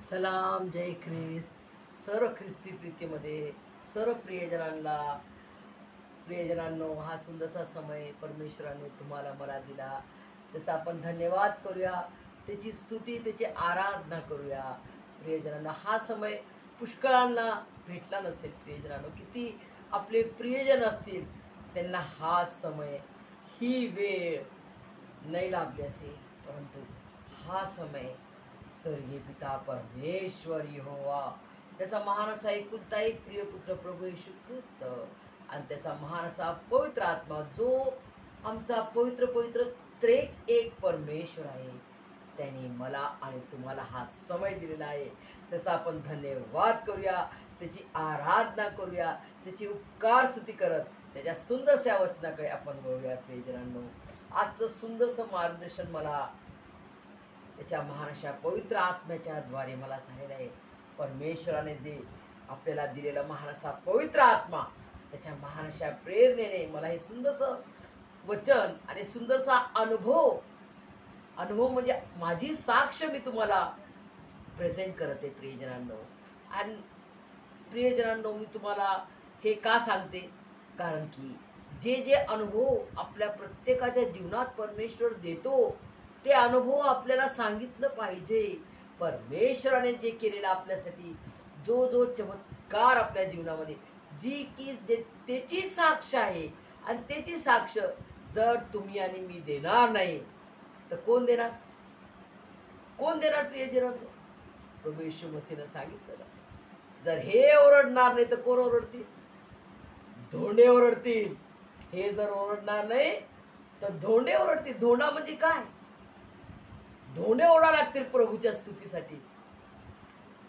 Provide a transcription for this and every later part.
सलाम, जय ख्रिस्त. सर्व ख्रिस्ती प्रीतीमध्ये सर्व प्रियजनांनो, हा सुंदरसा समय परमेश्वराने तुम्हाला मला दिला, त्याचा आपण धन्यवाद करूया, त्याची स्तुती, त्याची आराधना करूया. प्रियजनांनो, हा समय पुष्कळांना भेटला नसेल. प्रियजनांनो, किती आपले प्रियजन असतील त्यांना हा समय, ही वेळ नाही लाभली असेल, परंतु हा समय स्वर्गीय पिता परमेश्वर यहोवा, त्याचा महान असा एकुलता एक प्रिय पुत्र प्रभू येशू ख्रिस्त आणि त्याचा महान असा पवित्र आत्मा, जो आमचा पवित्र पवित्र त्रेक एक परमेश्वर आहे, त्याने मला आणि तुम्हाला हा समय दिलेला आहे. त्याचा आपण धन्यवाद करूया, त्याची आराधना करूया, त्याची उपकार स्तुती करत त्याच्या सुंदरशा वचनाकडे आपण वळूया. प्रियजनांनो, आजचं सुंदरसं मार्गदर्शन मला त्याच्या महान अशा पवित्र आत्म्याच्या द्वारे मला झालेलं आहे. परमेश्वराने जे आपल्याला दिलेला महान असा पवित्र आत्मा, त्याच्या महान अशा प्रेरणेने मला हे सुंदरसं वचन आणि सुंदरसा अनुभव म्हणजे माझी साक्ष मी तुम्हाला प्रेझेंट करते. प्रियजनांनो, आणि प्रियजनांनो, मी तुम्हाला हे का सांगते, कारण की जे जे अनुभव आपल्या प्रत्येकाच्या जीवनात परमेश्वर देतो, ते अनुभव आपल्याला सांगितलं पाहिजे. परमेश्वराने जे केलेलं आपल्यासाठी, जो जो चमत्कार आपल्या जीवनामध्ये, जी की त्याची साक्ष आहे, आणि त्याची साक्ष जर तुम्ही आणि मी देणार नाही तर कोण देणार? कोण देणार? प्रियजनांनो, प्रभू येशू मसीहने सांगितलं, जर हे ओरडणार नाही तर कोण ओरडतील? धोंडे ओरडतील. हे जर ओरडणार नाही तर धोंडे ओरडतील. धोंडा म्हणजे काय? धोंडे ओढा लागतील प्रभूच्या स्तुतीसाठी.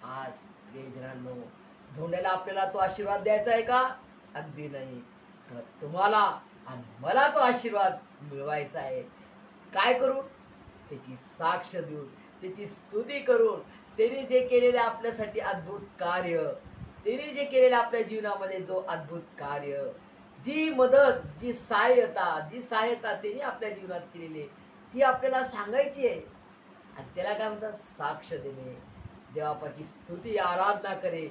आज प्रियजनांनो, धोंड्याला आपल्याला तो आशीर्वाद द्यायचा आहे का? अगदी नाही. तर तुम्हाला आणि मला तो आशीर्वाद मिळवायचा आहे. काय करून? त्याची साक्ष देऊन, त्याची स्तुती करून, त्याने जे केलेले आपल्यासाठी अद्भुत कार्य, त्याने जे केलेले आपल्या जीवनामध्ये जो अद्भुत कार्य, जी मदत, जी सहायता त्याने आपल्या जीवनात केलेली, ती आपल्याला सांगायची आहे. आणि त्याला काय म्हणतात? साक्ष देणे. देवाची स्तुती आराधना करे,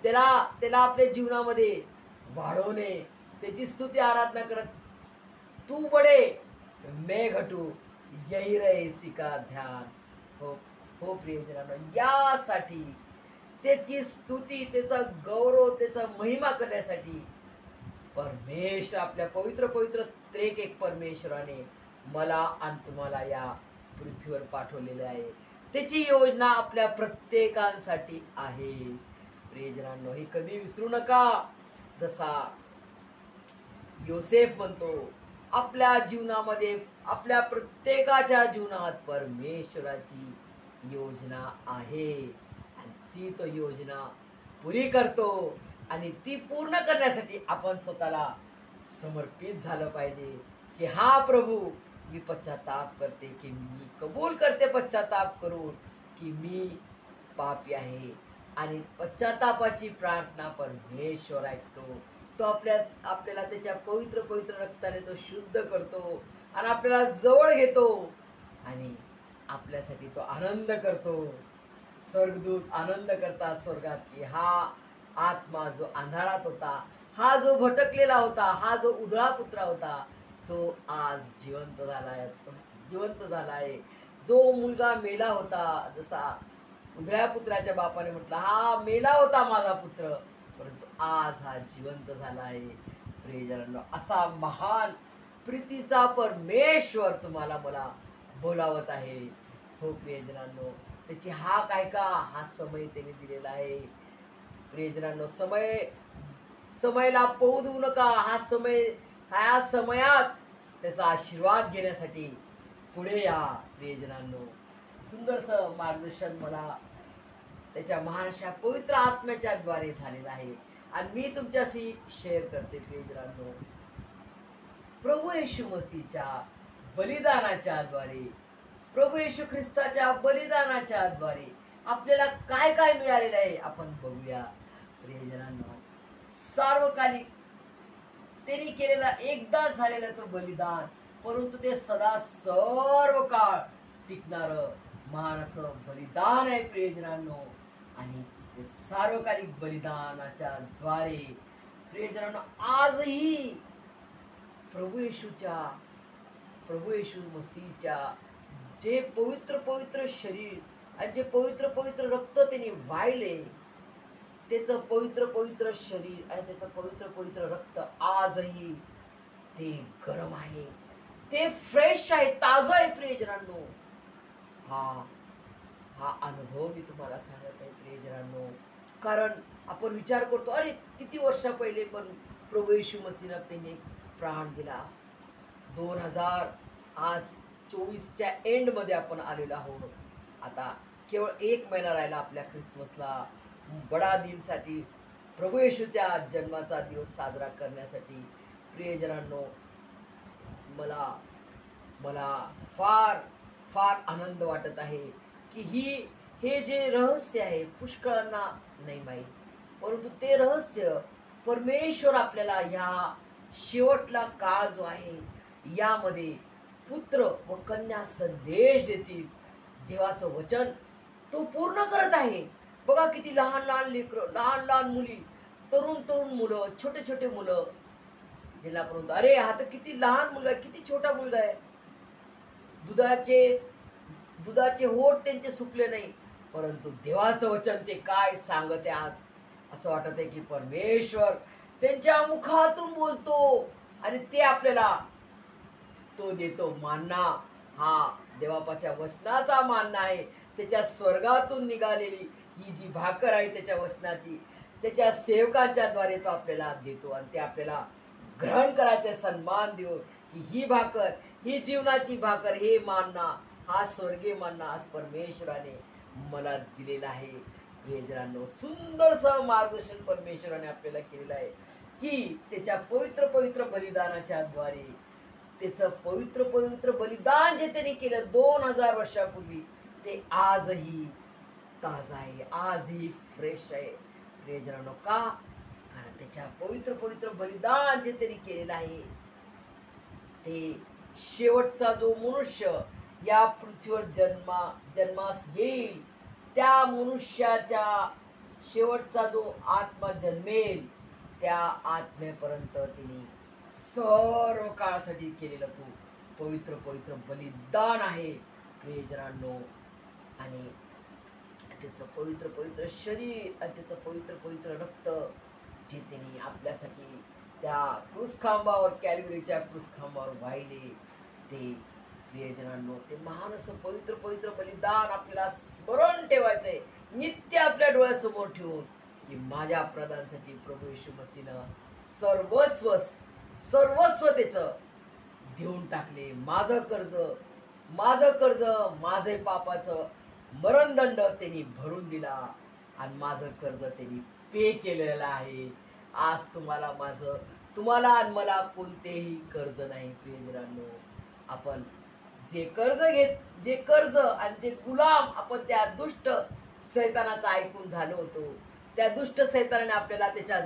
त्याला आपल्या जीवनामध्ये वाढवणे, त्याची स्तुती आराधना करत, तू बडे मैं घटू यही रहे इसी का ध्यान. हो हो प्रियजनांनो, यासाठी त्याची स्तुती, त्याचा गौरव, त्याचा महिमा करण्यासाठी परमेश्वर, आपल्या पवित्र पवित्र त्रेक एक परमेश्वराने मला आणि तुम्हाला या पृथ्वीवर पाठवलेले आहे. त्याची योजना आपल्या प्रत्येकांसाठी आहे. प्रियजनांनो, हे कधी विसरू नका. जसा योसेफ म्हणतो, आपल्या जीवनामध्ये, आपल्या प्रत्येकाच्या जीवनात परमेश्वराची योजना आहे, आणि ती तो योजना पुरी करतो. आणि ती पूर्ण करण्यासाठी आपण स्वतःला समर्पित झालं पाहिजे, की हा प्रभू, मी पश्चाताप करते, की मी कबूल करते पश्चाताप करून, की मी पापी आहे. आणि पश्चातापाची प्रार्थना परमेश्वर ऐकतो. तो आपल्याला त्याच्या पवित्र पवित्र रक्ताने तो शुद्ध करतो, आणि आपल्याला जवळ घेतो, आणि आपल्यासाठी तो आनंद करतो. स्वर्गदूत आनंद करतात स्वर्गात, की हा आत्मा जो अंधारात होता, हा जो भटकलेला होता, हा जो उधळा पुत्रा होता, तो आज जिवंत झाला आहे. जो मुलगा मेला होता, जसा उधळ्या पुत्राच्या बापाने म्हटलं, हा मेला होता माझा पुत्र, परंतु आज हा जिवंत झाला आहे. प्रियजनांनो, असा महान प्रीतीचा परमेश्वर तुम्हाला मला बोलावत आहे. हो प्रियजनांनो, त्याची हाक ऐका. हा समय त्याने दिलेला आहे. प्रियजनांनो, समयला पळू देऊ नका. ह्या समयात त्याचा आशीर्वाद घेण्यासाठी पुढे या. प्रियजनांनो, सुंदरसं मार्गदर्शन मला त्याच्या महाराष्ट्रा पवित्र आत्म्याच्या द्वारे झालेलं आहे, आणि मी तुमच्याशी शेअर करते. प्रियजनांनो, प्रभू येशू मसीहच्या बलिदानाच्या द्वारे, प्रभू येशू ख्रिस्ताच्या बलिदानाच्या द्वारे आपल्याला काय काय मिळालेलं आहे आपण बघूया. प्रियजनांनो, सार्वकालिक त्यांनी केलेला एकदा झालेला तो बलिदान, परंतु ते सदा सर्व काळ टिकणारं महान असं बलिदान आहे प्रियजनांनो. आणि ते सार्वकालिक बलिदानाच्या द्वारे प्रियजनांनो आजही प्रभू येशूच्या प्रभू येशू मसीहच्या जे पवित्र पवित्र शरीर आणि जे पवित्र पवित्र रक्त त्यांनी वाहिले, त्याचं पवित्र पवित्र शरीर आणि त्याचं पवित्र पवित्र रक्त आजही ते गरम आहे, ते फ्रेश आहे, ताजं आहे प्रियजनांनो. हा हा अनुभव मी तुम्हाला सांगत आहे प्रियजनांनो. कारण आपण विचार करतो, अरे किती वर्षा पहिले पण प्रभू येशू मसीहनं त्यांनी प्राण दिला. 2000 आज 24च्या एंडमध्ये आपण आलेलो आहोत. आता केवळ 1 महिना राहिला आपल्या ख्रिसमसला, बडा दिनसाठी, प्रभू येशूच्या जन्माचा दिवस साजरा करण्यासाठी. प्रियजनांनो, मला मला फार फार आनंद वाटत आहे की हे जे रहस्य आहे पुष्कळांना नाही माहीत, परंतु ते रहस्य परमेश्वर आपल्याला ह्या शेवटला काळ जो आहे यामध्ये पुत्र व कन्या संदेश देतील. देवाचं वचन तो पूर्ण करत आहे. बघा किती लहान लहान लेकरं, लहान लहान मुली, तरुण तरुण मुलं, छोटे छोटे मुलं, ज्यांना पर्यंत अरे हा तर किती लहान मुलगा आहे, किती छोटा मुलगा आहे. दुधाचे होठ त्यांचे सुकले नाही, परंतु देवाचं वचन ते काय सांगते आज. असं वाटत आहे की परमेश्वर त्यांच्या मुखातून बोलतो आणि ते आपल्याला तो देतो मानना. हा देवापाच्या वचनाचा मानना आहे. त्याच्या स्वर्गातून निघालेली ही जी भाकर आहे त्याच्या वचनाची, त्याच्या सेवकांच्या द्वारे तो आपल्याला देतो आणि ते आपल्याला ग्रहण करायचे, सन्मान देऊ की ही भाकर, ही जीवनाची भाकर, हे मानना, हा स्वर्गीय मानना आज परमेश्वराने मला दिलेला आहे. प्रियजनांनो, सुंदरसं मार्गदर्शन परमेश्वराने आपल्याला केलेलं आहे की त्याच्या पवित्र पवित्र बलिदानाच्या द्वारे, त्याचं पवित्र पवित्र बलिदान जे त्यांनी केलं 2000 वर्षापूर्वी, ते आजही ताजा आहे, आजही फ्रेश आहे. प्रियजनांनो, का? कारण त्याच्या पवित्र पवित्र बलिदान जे त्यांनी केलेलं आहे, ते शेवटचा जो मनुष्य या पृथ्वीवर जन्मास येईल, त्या मनुष्याच्या शेवटचा जो आत्मा जन्मेल, त्या आत्मेपर्यंत तिने सर्व काळासाठी केलेला तो पवित्र पवित्र बलिदान आहे प्रियजनांनो. आणि त्याचं पवित्र पवित्र शरीर आणि त्याचं पवित्र पवित्र रक्त जे त्यांनी आपल्यासाठी त्या क्रूसखांबावर, कॅल्व्हरीच्या क्रूसखांबावर वाहिले, ते प्रियजनांनो, ते महान असं पवित्र पवित्र बलिदान आपल्याला स्मरण ठेवायचंय, नित्य आपल्या डोळ्यासमोर ठेवून की माझ्या प्रधानसाठी प्रभू येशू मसीहनं सर्वस्व त्याचं देऊन टाकले. माझं कर्ज, माझे पापाचं मरणदंड त्यांनी भरून दिला आणि माझं कर्ज त्यांनी पे केलेलं आहे. आज तुम्हाला आणि मला कोणतेही कर्ज नाही प्रियजनांनो. आपण जे कर्ज आणि जे गुलाम आपण त्या दुष्ट सैतानाचं ऐकून झालो होतो, त्या दुष्ट सैतानाने आपल्याला त्याच्या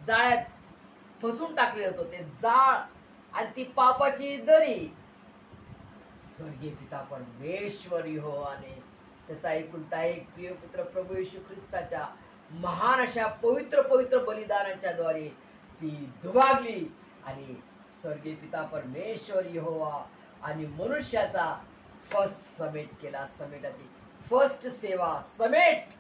जाळ्यात फसून टाकले होतो. ते जाळ आणि ती पापाची दरी स्वर्गीय पिता परमेश्वर यहोवाने त्याचा एकुलता एक प्रिय पुत्र प्रभू येशू ख्रिस्ताच्या महान अशा पवित्र पवित्र बलिदानाच्या द्वारे ती दुभागली आणि स्वर्गीय पिता परमेश्वर यहोवा आणि मनुष्याचा समेटाची फर्स्ट सेवा समेट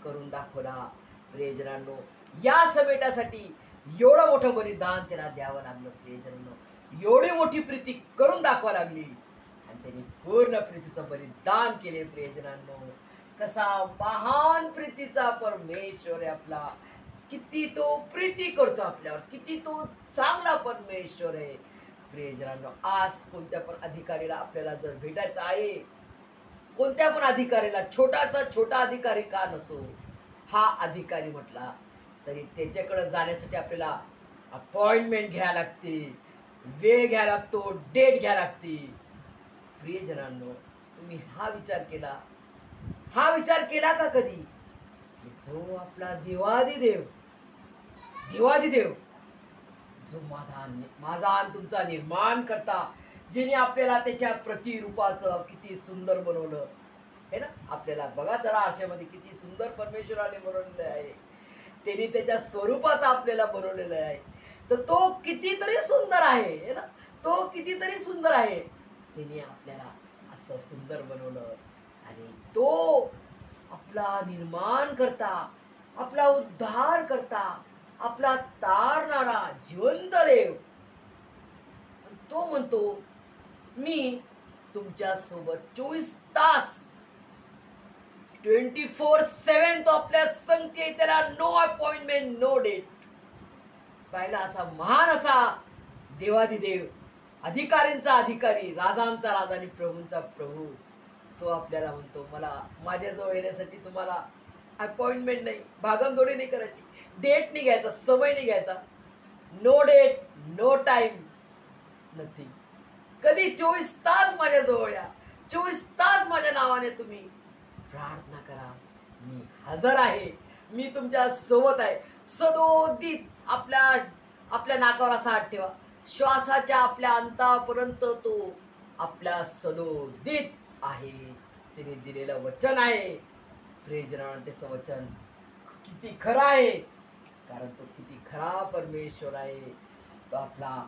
करून दाखवला. प्रियजनांनो, या समेटासाठी एवढं मोठं बलिदान त्याला द्यावं लागलं. प्रियजनांनो, एवढी मोठी प्रीती करून दाखवा लागली आणि त्यांनी पूर्ण प्रीतीचं बलिदान केले. प्रियजनांनो, कसा महान प्रीतीचा परमेश्वर आहे आपला, किती तो प्रीती करतो आपल्यावर, किती तो चांगला परमेश्वर आहे. प्रियजनांनो, आज कोणत्या पण अधिकारीला आपल्याला जर भेटायचं आहे, कोणत्या पण अधिकारीला, छोटाचा छोटा अधिकारी का नसो, हा अधिकारी म्हटला तरी त्याच्याकडे जाण्यासाठी आपल्याला अपॉइंटमेंट घ्यायला लागते, वेळ घ्यायला लागतो, डेट घ्यायला लागते. प्रियजनांनो, तुम्ही हा विचार केला का कधी की जो आपला देवादिदेव जो माझा आणि तुमचा निर्माण करता, जिने आपल्याला त्याच्या प्रतिरूपाचं किती सुंदर बनवलं, हे ना. आपल्याला बघा जरा आरशामध्ये किती सुंदर परमेश्वराने बनवलेलं आहे. त्यांनी त्याच्या स्वरूपाचं आपल्याला बनवलेलं आहे. तर तो कितीतरी सुंदर आहे, हे ना. तो कितीतरी सुंदर आहे. त्यांनी आपल्याला असं सुंदर बनवलं आणि तो आपला निर्माण करता, आपला उद्धार करता, आपला तारणारा जिवंत देव. तो म्हणतो मी तुमच्या सोबत 24 तास 24/7 तो आपल्या संगती. त्याला नो अपॉइंटमेंट नो डेट. पाहिला असा महान असा देवाधिदेव, अधिकारींचा अधिकारी, राजांचा राजा आणि प्रभूंचा प्रभू. तो आपल्याला म्हणतो मला माझ्याजवळ येण्यासाठी तुम्हाला अपॉइंटमेंट नाही, भागमदौडी नाही करायची, डेट नाही घ्यायचा, समय नाही घ्यायचा. No date no time nothing. कधी 24 तास माझ्याजवळ या, 24 तास माझ्या नावाने तुम्ही प्रार्थना करा. मी हजर आहे, मी तुमच्या सोबत आहे. सदोदित आपल्या नाकावर असा हात ठेवा. श्वासाच्या आपल्या अंतापर्यंत तो आपल्या सदोदित आहे. तिने दिलेलं वचन आहे. प्रेज राणा त्याचं वचन किती खरं आहे, कारण तो किती खरा परमेश्वर आहे. तो आपला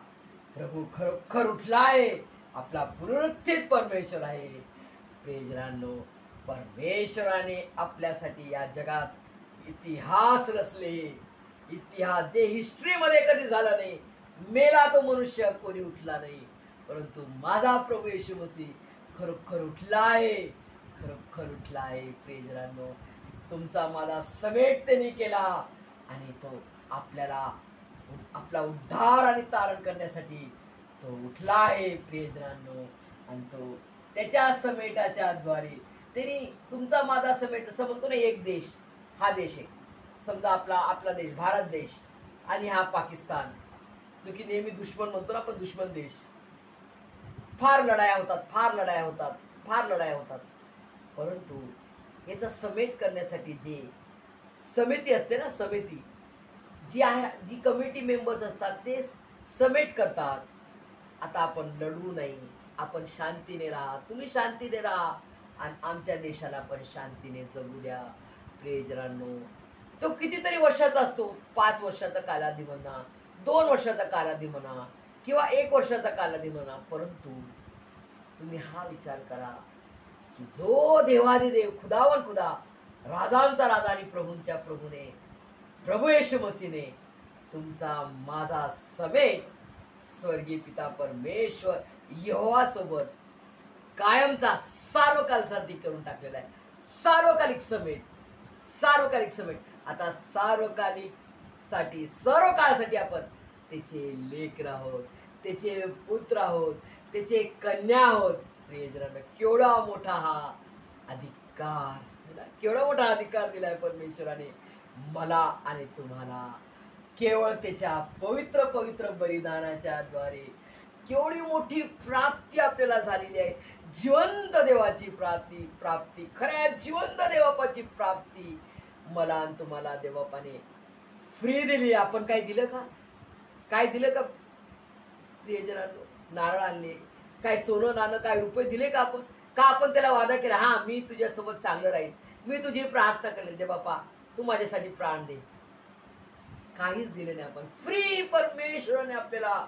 प्रभू खरोखर उठला आहे, आपला पुनरुत्थित परमेश्वर आहे. प्रेज रानो, परमेश्वराने आपल्यासाठी या जगात इतिहास रचले. इतिहास जे हिस्ट्रीमध्ये कधी झाला नाही. मेला तो मनुष्य, कोणी उठला नाही, परंतु माझा प्रभू येशू मसीह खरोखर उठला आहे, खरोखर उठला आहे. प्रेज रानो, तुमचा माझा समेट त्यांनी केला आणि तो आपल्याला आपला उद्धार आणि तारण करण्यासाठी तो उठला आहे. प्रेज रानो, आणि तो त्याच्या समेटाच्या द्वारे त्यांनी तुमचा माझा समेट. जसं म्हणतो ना, एक देश, हा देश आहे समजा, आपला देश भारत देश, आणि हा पाकिस्तान, जो की नेहमी दुश्मन म्हणतो ना आपण, दुश्मन देश. फार लढाया होतात. परंतु याचा समेट करण्यासाठी जे समिती असते ना, समिती जी आहे, जी कमिटी मेंबर्स असतात ते समेट करतात. आता आपण लढू नाही, आपण शांतीने राहा, तुम्ही शांतीने राहा आणि आमच्या देशाला पण शांतीने जगू द्या. प्रेज रानो, तो कितीतरी वर्षाचा असतो, 5 वर्षाचा कालावधी म्हणा, 2 वर्षाचा कालावधी म्हणा, किंवा 1 वर्षाचा कालावधी म्हणा. परंतु तुम्ही हा विचार करा की जो देवादिदेव, खुदावन खुदा, राजांचा राजा आणि प्रभूंच्या प्रभूने, प्रभू येशू मसीहने तुमचा माझा समेट स्वर्गीय पिता परमेश्वर यहोवा सोबत कायमचा सार्वकालसाठी करून टाकलेला आहे. सार्वकालिक समेट. आता सार्वकालिक साठी, सर्व काळासाठी आपण त्याचे लेकर आहोत, त्याचे पुत्र आहोत, त्याचे कन्या आहोत. प्रियजनांनो, केवढा मोठा हा अधिकार, केवढा मोठा अधिकार दिलाय परमेश्वराने मला आणि तुम्हाला. केवळ त्याच्या पवित्र पवित्र बलिदानाच्या द्वारे केवढी मोठी प्राप्ती आपल्याला झालेली आहे. जिवंत देवाची प्राप्ती, खऱ्या जिवंत देवापाची प्राप्ती मला आणि तुम्हाला देवबापाने फ्री दिली. आपण काय दिलं का? प्रियजनांनो, नारळ आणले, काय सोनं नाणं, काय रुपये दिले का आपण? आपण त्याला वादा केला, हा मी तुझ्यासोबत चांगलं राहील, मी तुझी प्रार्थना करेल, दे बापा तू माझ्यासाठी प्राण दे. काहीच दिले नाही आपण. फ्री परमेश्वराने आपल्याला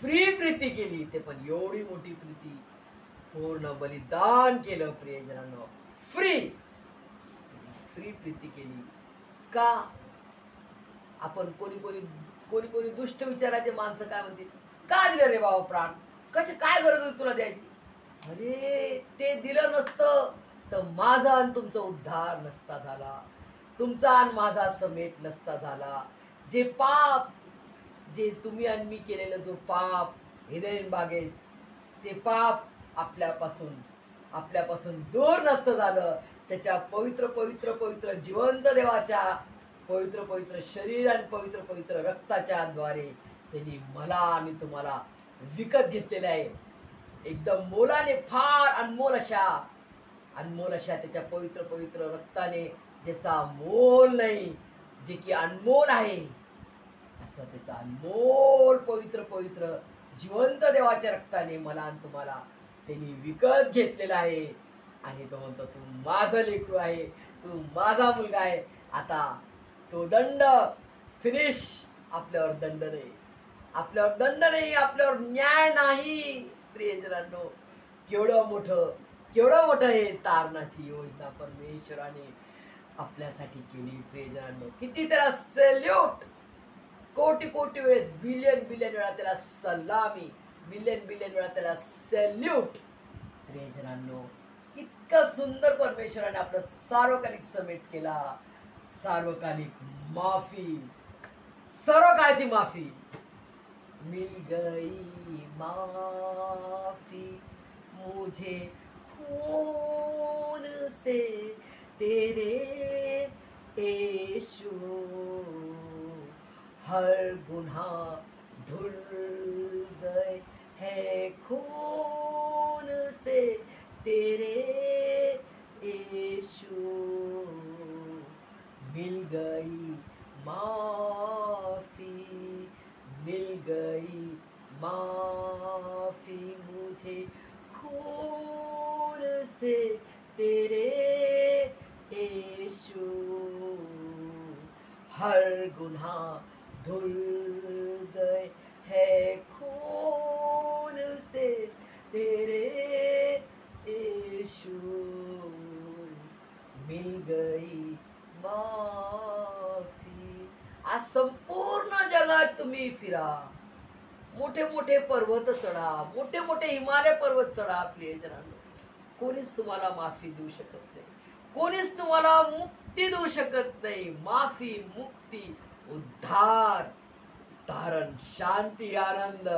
फ्री प्रीती केली, ते पण एवढी मोठी प्रीती, पूर्ण बलिदान केलं. प्रियजनांनो, फ्री प्रीती केली का? आपण कोणी दुष्ट विचाराचे माणसं काय म्हणतील, का दिलं रे बाबा प्राण, कसे, काय गरज होती तुला द्यायची? अरे ते दिलं नसतं तर माझा आणि तुमचा उद्धार नसता झाला, तुमचा आणि माझा समेट नसता झाला. जे पाप, जे तुम्ही आणि मी केलेलं जो पाप हिदेन बागेत, ते पाप आपल्यापासून दूर नसतं झालं. त्याच्या पवित्र पवित्र पवित्र जिवंत देवाच्या पवित्र पवित्र शरीर आणि पवित्र पवित्र रक्ताच्या द्वारे त्यांनी मला आणि तुम्हाला विकत घेतलेलं आहे. एकदम मोलाने, फार अनमोल अशा त्याच्या पवित्र पवित्र रक्ताने, ज्याचा मोल नाही, जे की अनमोल आहे, असं त्याचा अनमोल पवित्र पवित्र जिवंत देवाच्या रक्ताने मला आणि तुम्हाला त्यांनी विकत घेतलेला आहे. आणि तो म्हणतो तू माझं लेकरू आहे, तू माझा मुलगा आहे. आता तो दंड फिनिश. आपल्यावर दंड नाही, आपल्यावर दंड नाही, आपल्यावर न्याय नाही. प्रियजनांनो, केवढं मोठं हे तारणाची योजना परमेश्वराने आपल्यासाठी केली. प्रियजनांनो, किती त्याला सॅल्यूट. कोटी कोटी वेळेस, बिलियन वेळा त्याला सलामी, बिलियन वेळा त्याला सॅल्यूट. प्रियजनांनो, इतकं सुंदर परमेश्वराने आपलं सार्वकालिक समेट केला. सार्वकालिक माफी, सर्व काळची माफी. मिल गई माफी मुझे खून से तेरे यीशु, हर गुनाह धुल गए है खून से तेरे यीशु. मिल गई माफी, मिल गई माफी मुझे खून से तेरे यीशु, हर गुनाह धुल गए है खून से तेरे यीशु. मिल गई माफी. आज संपूर्ण जगात तुम्ही फिरा, मोठे मोठे पर्वत चढा, मोठे मोठे हिमालय पर्वत चढा. प्रियजनांनो, कोणीच तुम्हाला माफी देऊ शकत नाही, कोणीच तुम्हाला मुक्ती देऊ शकत नाही. माफी, मुक्ती, उद्धार, तारण, शांती, आनंद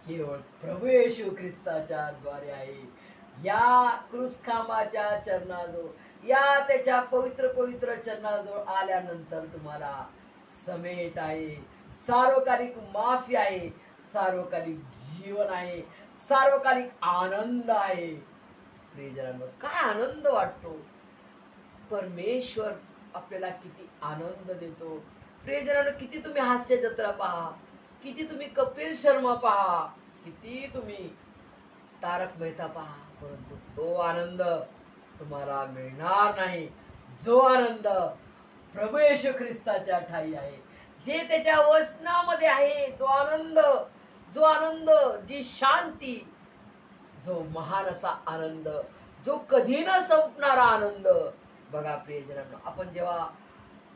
केवळ प्रभू येशू ख्रिस्ताच्या द्वारे आहे. या क्रूसखांबाच्या चरणाजवळ, या त्याच्या पवित्र पवित्र चरणाजवळ आल्यानंतर तुम्हाला समेट आहे, सार्वकालिक माफी आहे, सार्वकालिक जीवन आहे, सार्वकालिक आनंद आहे. प्रियजनांनो, काय आनंद वाटतो. परमेश्वर आपल्याला किती आनंद देतो. प्रियजनांनो, किती तुम्ही हास्य जत्रा पहा, किती तुम्ही कपिल शर्मा पहा, किती तुम्ही तारक मेहता पहा, परंतु तो आनंद तुम्हाला मिळणार नाही. जो आनंद प्रभू येशू ख्रिस्ताच्या ठाई आहे, जे त्याच्या वचनामध्ये आहे, जो आनंद, जी शांती, जो महान असा आनंद, जो कधी न संपणारा आनंद. बघा प्रियजनांनो, आपण जेव्हा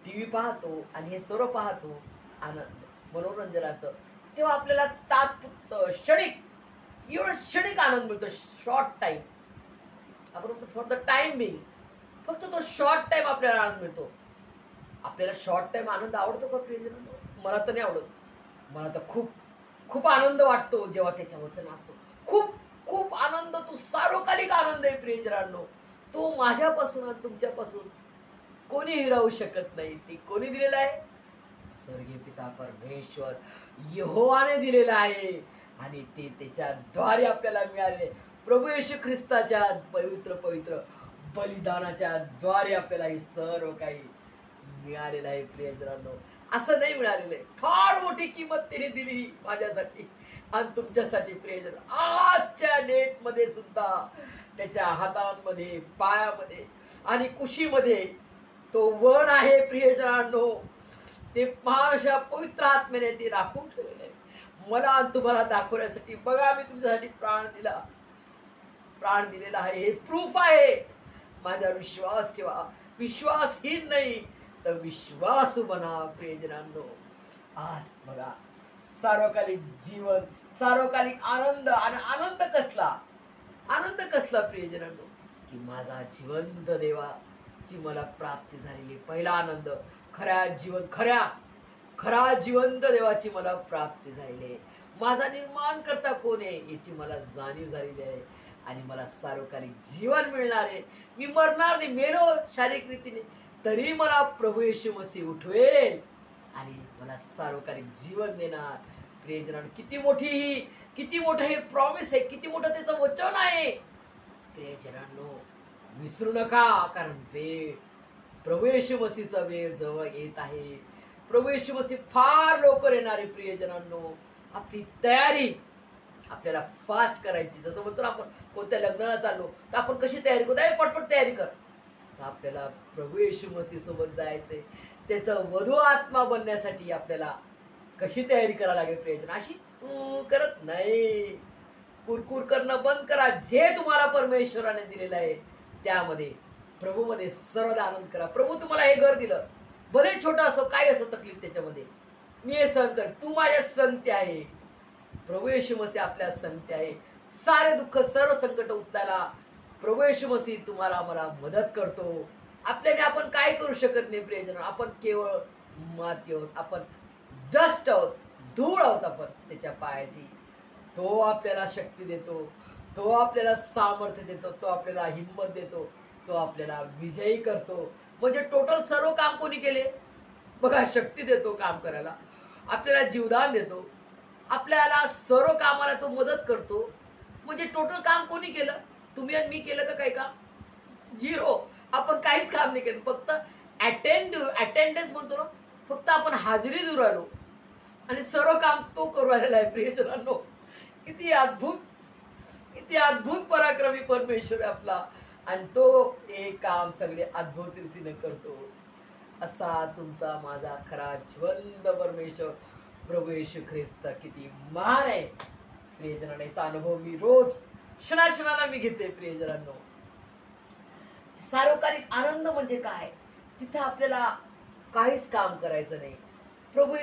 टीव्ही पाहतो आणि हे सर्व पाहतो आनंद मनोरंजनाचं, तेव्हा आपल्याला तात्पुरतं क्षणिक आनंद मिळतो. शॉर्ट टाइम, आपण फॉर द टाइम बिंग, फक्त तो शॉर्ट टाइम आपल्याला आनंद मिळतो. आपल्याला शॉर्ट टाइम आनंद आवडतो का प्रियजनांनो? मला तर नाही आवडत. मला तर खूप आनंद वाटतो जेव्हा त्याच्या वचन असतो. खूप आनंद, तो सार्वकालिक आनंद आहे प्रियजनांनो. तो माझ्यापासून आणि तुमच्यापासून कोणी हिरावू शकत नाही. ती कोणी दिलेला आहे? स्वर्गीय पिता परमेश्वर यहोवाने दिलेला आहे. आणि ते त्याच्याद्वारे आपल्याला मिळाले. प्रभू येशू ख्रिस्ताच्या पवित्र पवित्र बलिदानाच्या द्वारे आपल्याला हे सर्व काही मिळालेलं आहे. प्रियजनांनो, असं नाही मिळालेलं आहे. फार मोठी किंमत त्याने दिली माझ्यासाठी आणि तुमच्यासाठी. प्रियजन, आजच्या डेटमध्ये सुद्धा त्याच्या हातांमध्ये, पायामध्ये आणि कुशीमध्ये तो वन आहे. प्रियजनांनो, ते महाराष्ट्रा पवित्र आत्म्याने ते राखून ठेवलेले आहे मला तुम्हाला दाखवण्यासाठी. बघा, मी तुमच्यासाठी प्राण दिलेला आहे. हे प्रूफ आहे. माझ्यावर विश्वास ठेवा. विश्वासहीन नाही तर विश्वासू बना. प्रियजनांनो, आज बघा, सार्वकालिक जीवन, सार्वकालिक आनंद. आणि आनंद कसला प्रियजनांनो? की माझा जिवंत देवाची मला प्राप्ती झालेली. पहिला आनंद, खरा जिवंत देवाची मला प्राप्ती झालेली आहे. माझा निर्माण करता कोण आहे याची मला जाणीव झालेली आहे. आणि मला सार्वकालिक जीवन मिळणार आहे. मी मरणार नाही, मेलो शारीरिक रीतीने, तरी मला प्रभू येशू मसीह उठवेल आणि मला सार्वकालिक जीवन देणार. प्रियजनांनो, किती मोठं हे प्रॉमिस आहे, किती मोठं त्याचं वचन आहे. प्रियजनांनो, विसरू नका, कारण प्रभू येशू मसीहचा वेळ जवळ येत आहे. प्रभू येशू मसीह फार लवकर येणार आहे. प्रियजनांनो, आपली तयारी आपल्याला फास्ट करायची. जसं म्हणतो ना आपण कोणत्या लग्नाला चाललो तर आपण कशी तयारी करतो, अरे पटपट तयारी कर. असं आपल्याला प्रभू येशू मसीह सोबत जायचंय. त्याचं वधू आत्मा बनण्यासाठी आपल्याला कशी तयारी करावी लागेल प्रियजन, अशी करत नाही. कुरकुर करणं बंद करा. जे तुम्हाला परमेश्वराने दिलेलं आहे त्यामध्ये प्रभूमध्ये सर्वदा आनंद करा. प्रभू तुम्हाला हे घर दिलं, भले छोटं असो, काय असो तकलीफ त्याच्यामध्ये, मी हे सहन कर, तू माझ्या संगती आहे. प्रभू येशू मसीह आपल्या संगती आहे. सारे दुःख सर्व संकट उचलायला प्रभू येशू मसीह तुम्हाला मला मदत करतो. आपल्याने आपण काय करू शकत नाही प्रियजन. आपण केवळ माती आहोत, आपण डस्ट आहोत, धूळ आहोत आपण त्याच्या पायाची. तो आपल्याला शक्ती देतो, तो आपल्याला सामर्थ्य देतो, तो आपल्याला हिंमत देतो, तो आपल्याला विजयी करतो. म्हणजे टोटल सर्व काम कोणी केले बघा. शक्ती देतो काम करायला, आपल्याला जीवदान देतो, आपल्याला सर्व कामाला तो मदत करतो. म्हणजे टोटल काम कोणी केलं? तुम्ही आणि मी केलं का काही काम? झिरो. आपण काहीच काम नाही केलं, फक्त अटेंडन्स म्हणतो ना, फक्त आपण हाजरी देऊ राहिलो आणि सर्व काम तो करू राहिलेला आहे प्रियजनांनो. किती अद्भुत, किती अद्भुत पराक्रमी परमेश्वर आहे आपला. आणि तो एक काम सगळे अद्भुत रीतीने करतो. असा तुमचा माझा खरा जिवंत परमेश्वर प्रभू येशू ख्रिस्त किती महान आहे प्रियजनांनो. याचा अनुभव मी रोज क्षणाक्षणाला मी घेते प्रियजनांनो. सार्वकालिक आनंद म्हणजे काय? तिथं आपल्याला काहीच काम करायचं नाही. प्रभू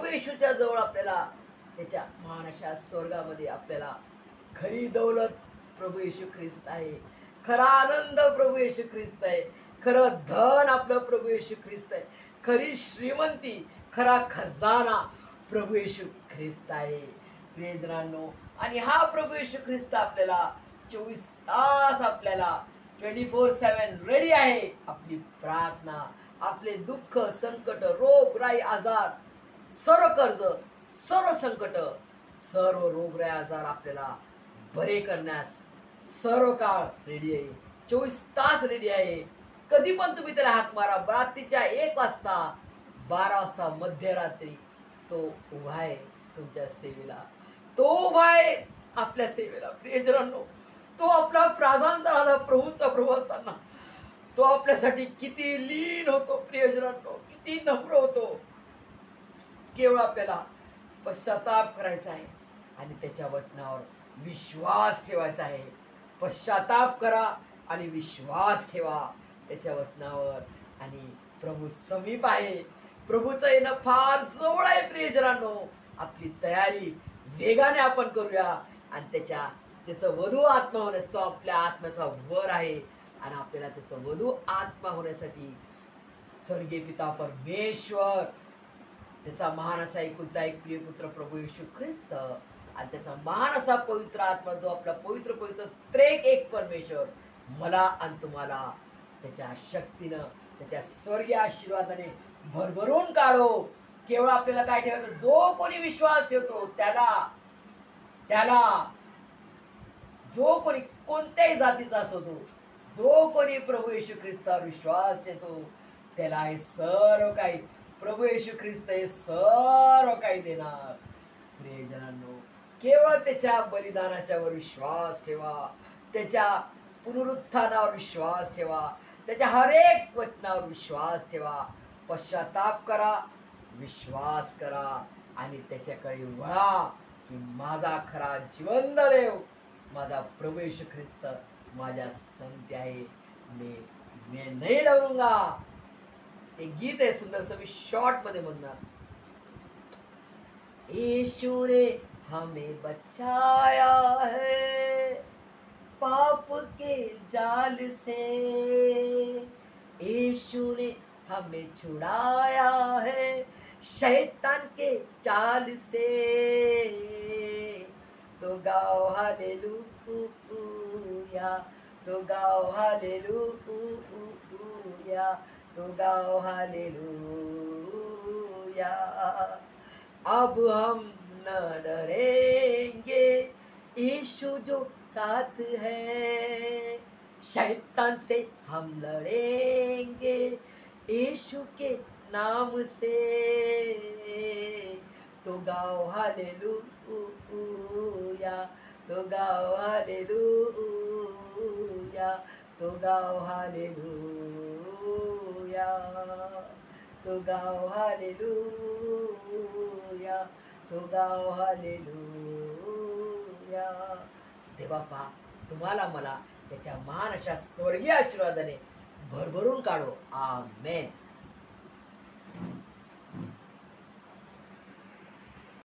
येशूच्या जवळ आपल्याला त्याच्या महान अशा स्वर्गामध्ये आपल्याला खरी दौलत प्रभू येशू ख्रिस्त आहे. खरा आनंद प्रभू येशू ख्रिस्त आहे. खरं धन आपलं प्रभू येशू ख्रिस्त आहे. खरी श्रीमंती, खरा खजाना प्रभू येशू ख्रिस्त आहे प्रियजनांनो. आणि हा प्रभू येशू ख्रिस्त आपल्याला 24 तास आपल्याला 24/7 रेडी आहे. आपली प्रार्थना, आपले दुःख, संकट, रोग, राई, आजार, सर्व कर्ज, सर्व संकट, सर्व रोगराई, आजार आपल्याला बरे करण्यास सर्व काळ रेडी आहे. 24 तास रेडी आहे. कधी पण तुम्ही त्याला हाक मारा. रात्रीच्या 1 वाजता, 12 वाजता, मध्यरात्री तो उभा आहे तुमच्या सेवेला. तो उभा आहे आपल्या सेवेला प्रियजनांनो. तो आपला प्राधान्य राजा प्रभूंचा प्रभू असताना तो आपल्यासाठी किती लीन होतो प्रियजनांनो, किती नम्र होतो. केवळ आपल्याला पश्चाताप करायचा आहे आणि त्याच्या वचनावर विश्वास ठेवायचा आहे. पश्चाताप करा आणि विश्वास ठेवा त्याच्या वचनावर. आणि प्रभू समीप आहे. प्रभूचं येणं फार जवळ आहे प्रियजनांनो. आपली तयारी वेगाने आपण करूया आणि त्याचं वधू आत्मा होण्यास, तो आपल्या आत्म्याचा वर आहे आणि आपल्याला त्याचं वधू आत्मा होण्यासाठी स्वर्गीय पिता परमेश्वर, त्याचा महान असा एकुलता एक प्रिय पुत्र प्रभू येशू ख्रिस्त आणि त्याचा महान असा पवित्र आत्मा, जो आपला पवित्र पवित्र त्रेक एक परमेश्वर मला आणि तुम्हाला त्याच्या शक्तीनं, त्याच्या स्वर्गीय आशीर्वादाने भरभरून काढो. केवळ आपल्याला काय ठेवायचं? जो कोणी विश्वास ठेवतो त्याला जो कोणी कोणत्याही जातीचा असो, तो जो कोणी प्रभू येशू ख्रिस्तावर विश्वास ठेवतो त्याला हे सर्व काही प्रभू येशू ख्रिस्त हे सर्व काही देणार. प्रियजनांनो, केवळ त्याच्या बलिदानाच्या वर विश्वास ठेवा, त्याच्या पुनरुत्थानावर विश्वास ठेवा, त्याच्या हरेक वचनावर विश्वास ठेवा. पश्चाताप करा, विश्वास करा आणि त्याच्याकडे वळा की माझा खरा जिवंत देव, माझा प्रभू येशू ख्रिस्त माझ्या संगती आहे. मैं नहीं डरूंगा. एक गीत आहे सुंदरसं, मी शॉर्ट मध्ये म्हणणार. यीशु ने हमें बचाया है पाप के जाल से, यीशु ने हमें छुड़ाया है शैतान के चाल से. तो गाओ हालेलुया, तो गाओ हालेलुया, तो गाओ हालेलुया. अब हम न डरेंगे, यीशु जो साथ है. शैतान से हम लड़ेंगे यीशु के नाम से. तो गाओ हालेलुया, तो गाव हालेलुया, तो गाव हालेलुया, तो गाव हालेलुया, तो गाव हालेलुया. देवापा तुम्हाला मला त्याच्या महान अशा स्वर्गीय आशीर्वादाने भरभरून काढो. आमेन.